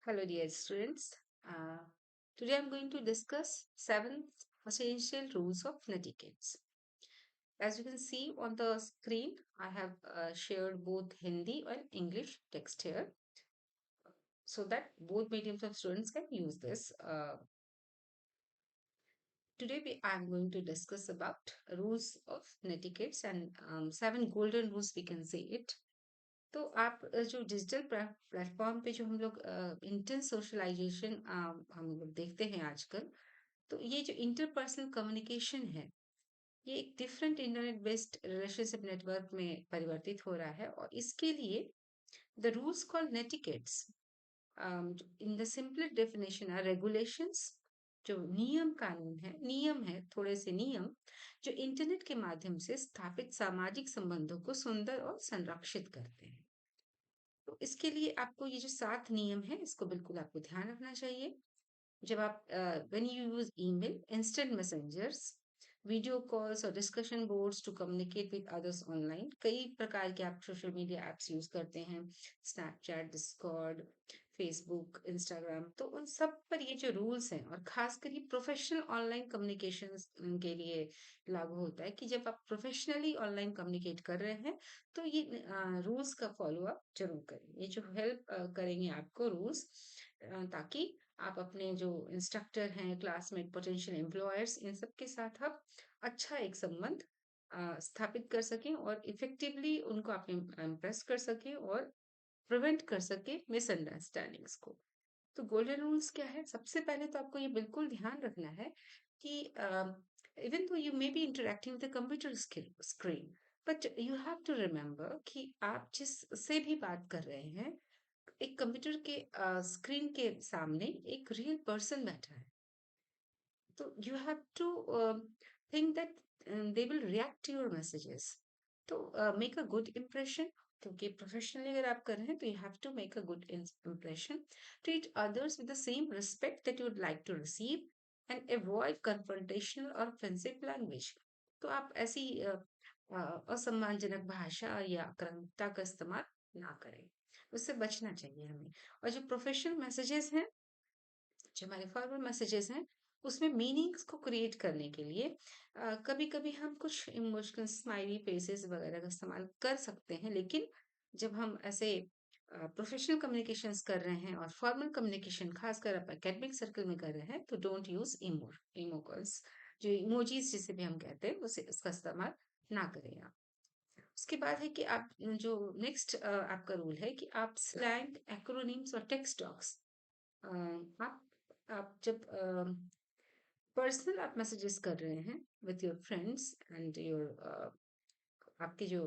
Hello, dear students. Today I'm going to discuss seven essential rules of etiquette. As you can see on the screen, I have shared both Hindi and English text here so that both mediums of students can use this. I'm going to discuss about rules of etiquette and seven golden rules we can say it. तो आप जो digital platform पे जो हम लोग intense socialisation हम लोग देखते हैं आजकल, तो ये जो इंटरपर्सनल कम्युनिकेशन है, ये एक different internet based relationship network में परिवर्तित हो रहा है और इसके लिए the rules called netiquettes in the simple definition are regulations जो नियम है थोड़े से नियम जो इंटरनेट के माध्यम से स्थापित सामाजिक संबंधों को सुंदर और संरक्षित करते हैं। तो इसके लिए आपको ये जो 7 नियम है इसको बिल्कुल आपको ध्यान रखना चाहिए। जब आप when you use email, instant messengers, video calls और discussion boards to communicate with others online, कई प्रकार के आप सोशल मीडिया एप्स यूज करते हैं, स्नैपचैट, डिस्कॉर्ड, फेसबुक, इंस्टाग्राम, तो उन सब पर ये जो रूल्स हैं और खासकर ये प्रोफेशनल ऑनलाइन कम्युनिकेशंस के लिए लागू होता है कि जब आप प्रोफेशनली ऑनलाइन कम्युनिकेट कर रहे हैं तो ये रूल्स का फॉलो अप जरूर करें। ये जो हेल्प करेंगे आपको रूल्स, ताकि आप अपने जो इंस्ट्रक्टर हैं, क्लासमेट, पोटेंशियल एम्प्लॉयर्स, इन सब के साथ आप अच्छा एक संबंध स्थापित कर सकें और इफेक्टिवली उनको आप इम्प्रेस कर सकें और प्रिवेंट कर सके मिसअंडरस्टैंडिंग्स को। तो गोल्डन रूल्स क्या है? सबसे पहले तो आपको ये बिल्कुल ध्यान रखना है कि even though you may be interacting with computer screen, but you have to remember कि आप जिससे भी बात कर रहे हैं, एक कंप्यूटर के स्क्रीन के सामने एक रियल पर्सन बैठा है। तो you have to think that they will react to your messages. तो मेक अ गुड इम्प्रेशन, क्योंकि प्रोफेशनली अगर आप कर रहे हैं तो you have to make a good impression. Treat others with the same respect that you would like to receive and avoid confrontational और offensive language. तो आप ऐसी असम्मानजनक भाषा या आक्रामकता का इस्तेमाल ना करें, उससे बचना चाहिए हमें। और जो प्रोफेशनल मैसेजेस हैं, जो हमारे फॉरवर्ड मैसेजेस हैं, उसमें मीनिंग्स को क्रिएट करने के लिए कभी कभी हम कुछ इमोशनल स्माइली फेसेस वगैरह का इस्तेमाल कर सकते हैं, लेकिन जब हम ऐसे प्रोफेशनल कम्युनिकेशंस कर रहे हैं और फॉर्मल कम्युनिकेशन खासकर आप एकेडमिक सर्कल में कर रहे हैं तो डोंट यूज इमोकॉल्स, जो इमोजीज जिसे भी हम कहते हैं उसे उसका इस्तेमाल ना करें आप। उसके बाद है कि आप जो नेक्स्ट आपका रूल है कि आप स्लैंग, एक्रोनिम्स और टेक्स्ट डॉक्स, आप जब पर्सनल आप मैसेजेस कर रहे हैं with your friends and your आपके जो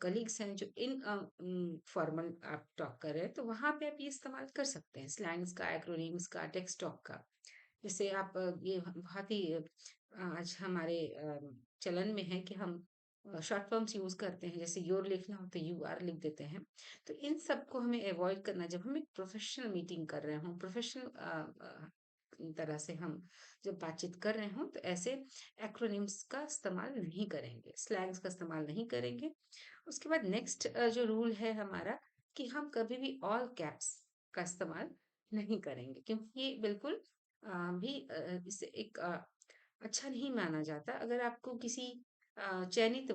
कलीग्स हैं जो इन फॉर्मल आप टॉक कर रहे हैं, तो वहां पे आप ये इस्तेमाल कर सकते हैं स्लैंग्स का, एक्रोनिम्स का, टेक्स्ट टॉक का। जैसे आप ये बहुत ही आज हमारे चलन में है कि हम शॉर्ट फॉर्म्स यूज करते हैं, जैसे योर लिखना हो तो यू आर लिख देते हैं। तो इन सबको हमें अवॉइड करना, जब हम एक प्रोफेशनल मीटिंग कर रहे हों, प्रोफेशनल तरह से हम जब बातचीत कर रहे हों, तो ऐसे एक्रोनिम्स का इस्तेमाल नहीं करेंगे, स्लैंग्स का इस्तेमाल नहीं करेंगे। उसके बाद नेक्स्ट जो रूल है हमारा कि हम कभी भी ऑल कैप्स का इस्तेमाल नहीं करेंगे, क्योंकि ये बिल्कुल भी इसे एक अच्छा नहीं माना जाता। अगर आपको किसी चयनित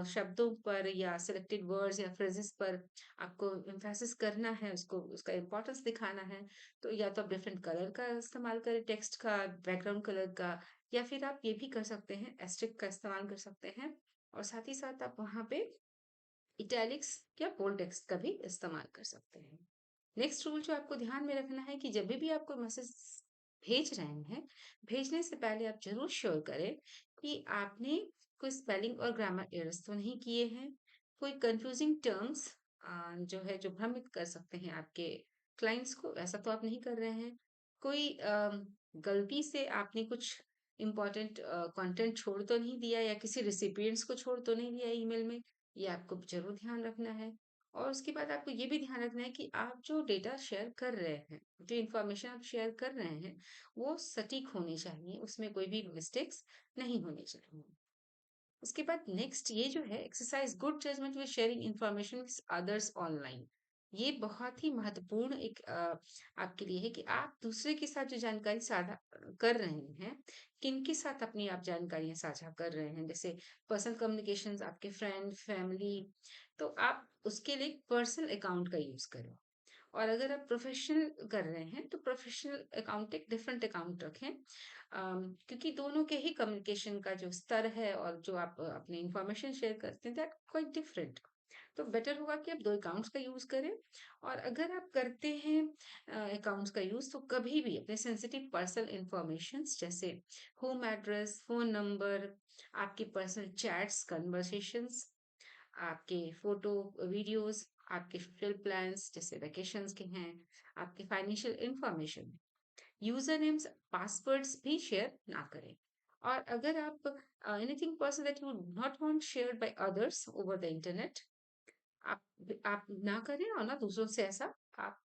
शब्दों पर या सिलेक्टेड वर्ड्स या फ्रेजेस पर आपको एम्फेसिस करना है, उसको उसका इम्पोर्टेंस दिखाना है, तो या तो आप डिफरेंट कलर का इस्तेमाल करें, टेक्स्ट का, बैकग्राउंड कलर का, या फिर आप ये भी कर सकते हैं, एस्ट्रिक का इस्तेमाल कर सकते हैं। और साथ ही साथ आप वहां पे इटैलिक्स या बोल्ड टेक्स्ट का भी इस्तेमाल कर सकते हैं। नेक्स्ट रूल जो आपको ध्यान में रखना है कि जब भी आपको मैसेज भेज रहे हैं, भेजने से पहले आप जरूर श्योर करें कि आपने कोई स्पेलिंग और ग्रामर एरर्स तो नहीं किए हैं, कोई कंफ्यूजिंग टर्म्स जो है जो भ्रमित कर सकते हैं आपके क्लाइंट्स को, ऐसा तो आप नहीं कर रहे हैं। कोई गलती से आपने कुछ इम्पोर्टेंट कंटेंट छोड़ तो नहीं दिया या किसी रिसिपिएंट्स को छोड़ तो नहीं दिया ईमेल में, ये आपको जरूर ध्यान रखना है। और उसके बाद आपको ये भी ध्यान रखना है कि आप जो डेटा शेयर कर रहे हैं, जो इन्फॉर्मेशन आप शेयर कर रहे हैं, वो सटीक होनी चाहिए, उसमें कोई भी मिस्टेक्स नहीं होनी चाहिए। उसके बाद नेक्स्ट ये जो है, exercise good judgement with sharing information with others online. ये बहुत ही महत्वपूर्ण एक आपके लिए है कि आप दूसरे के साथ जो जानकारी साझा कर रहे हैं, किनके साथ अपनी आप जानकारियाँ साझा कर रहे हैं। जैसे पर्सनल कम्युनिकेशंस, आपके फ्रेंड, फैमिली, तो आप उसके लिए पर्सनल अकाउंट का यूज़ करें। और अगर आप प्रोफेशनल कर रहे हैं, तो प्रोफेशनल अकाउंट एक डिफरेंट अकाउंट रखें। क्योंकि दोनों के ही कम्युनिकेशन का जो स्तर है और जो आप अपनी इंफॉर्मेशन शेयर करते हैं, दैट क्वाइट डिफरेंट। तो बेटर होगा कि आप 2 अकाउंट्स का यूज़ करें। और अगर आप करते हैं अकाउंट्स का यूज़, तो कभी भी अपने सेंसिटिव पर्सनल इन्फॉर्मेशंस जैसे होम एड्रेस, फ़ोन नंबर, आपके पर्सनल चैट्स, कन्वर्सेशंस, आपके फ़ोटो, वीडियोज़, आपके सोशल प्लान्स जैसे वैकेशंस के हैं, आपके financial information, user names, passwords भी शेयर ना करें। और अगर आप anything personal that you not want shared by others over the internet, आप ना करें और ना दूसरों से ऐसा आप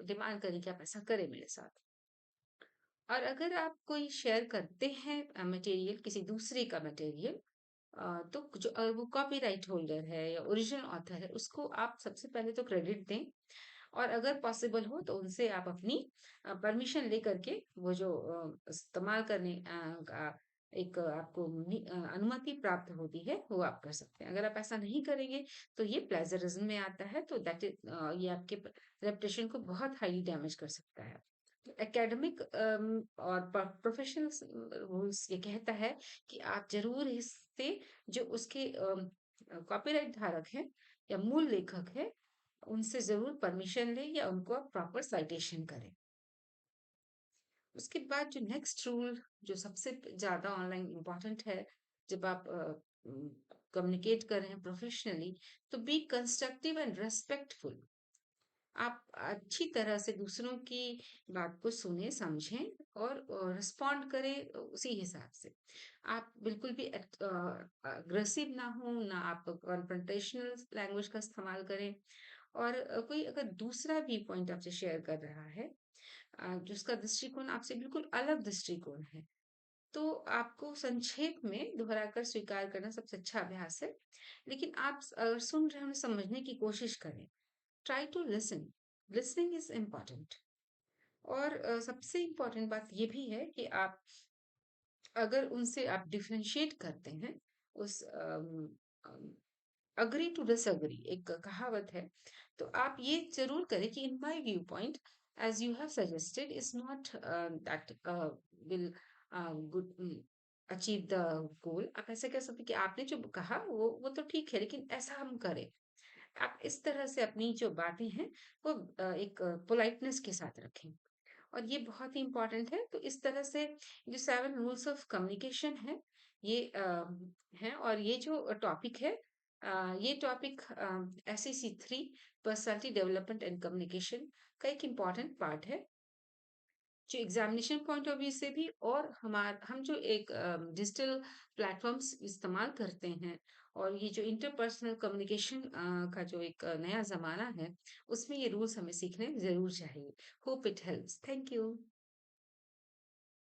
डिमांड करें कि आप ऐसा करें मेरे साथ। और अगर आप कोई शेयर करते हैं मटेरियल, किसी दूसरे का मटेरियल, तो जो वो कॉपीराइट होल्डर है या ओरिजिनल ऑथर है, उसको आप सबसे पहले तो क्रेडिट दें। और अगर पॉसिबल हो तो उनसे आप अपनी परमिशन लेकर के वो जो इस्तेमाल करने का एक आपको अनुमति प्राप्त होती है, वो आप कर सकते हैं। अगर आप ऐसा नहीं करेंगे, तो ये प्लेज़रिज़्म में आता है, तो दैट इज़ ये आपके रेपुटेशन को बहुत हाईली डैमेज कर सकता है। एकेडमिक और प्रोफेशनल रूल्स ये कहता है कि आप ज़रूर इससे जो उसके कॉपीराइट धारक हैं या मूल लेखक हैं, उनसे ज़रूर परमिशन लें या उनको आप प्रॉपर साइटेशन करें। उसके बाद जो नेक्स्ट रूल जो सबसे ज़्यादा ऑनलाइन इम्पोर्टेंट है, जब आप कम्युनिकेट कर रहे हैं प्रोफेशनली, तो बी कंस्ट्रक्टिव एंड रिस्पेक्टफुल। आप अच्छी तरह से दूसरों की बात को सुने, समझें और रिस्पॉन्ड करें उसी हिसाब से। आप बिल्कुल भी अग्रेसिव ना हो, ना आप कॉन्फ्रंटेशनल लैंग्वेज का इस्तेमाल करें। और कोई अगर दूसरा भी पॉइंट आपसे शेयर कर रहा है, जिसका दृष्टिकोण आपसे बिल्कुल अलग दृष्टिकोण है, तो आपको संक्षेप में दोहराकर स्वीकार करना सबसे अच्छा अभ्यास है। लेकिन आप अगर सुन रहे हैं, उन्हें समझने की कोशिश करें। Try to listen. Listening is important. और सबसे इम्पोर्टेंट बात ये भी है कि आप अगर उनसे आप डिफरेंशिएट करते हैं उस अग्री टू डिसएग्री, एक कहावत है, तो आप ये जरूर करें कि in my viewpoint as you have suggested is not that will good achieve the goal. आप ऐसे कह सकते हैं कि आपने जो कहा वो तो ठीक है, लेकिन ऐसा हम करें। आप इस तरह से अपनी जो बातें हैं वो एक पोलाइटनेस के साथ रखें। और ये बहुत ही इम्पोर्टेंट है। तो इस तरह से जो 7 रूल्स ऑफ कम्युनिकेशन है, ये है। और ये जो टॉपिक है, ये topic SEC 3 personality development and communication का एक इम्पोर्टेंट पार्ट है, जो एग्जामिनेशन पॉइंट ऑफ व्यू से भी। और हम जो एक डिजिटल प्लेटफॉर्म्स इस्तेमाल करते हैं, और ये जो इंटरपर्सनल कम्युनिकेशन का जो एक नया जमाना है, उसमें ये रूल्स हमें सीखने जरूर चाहिए। Hope it helps. Thank you.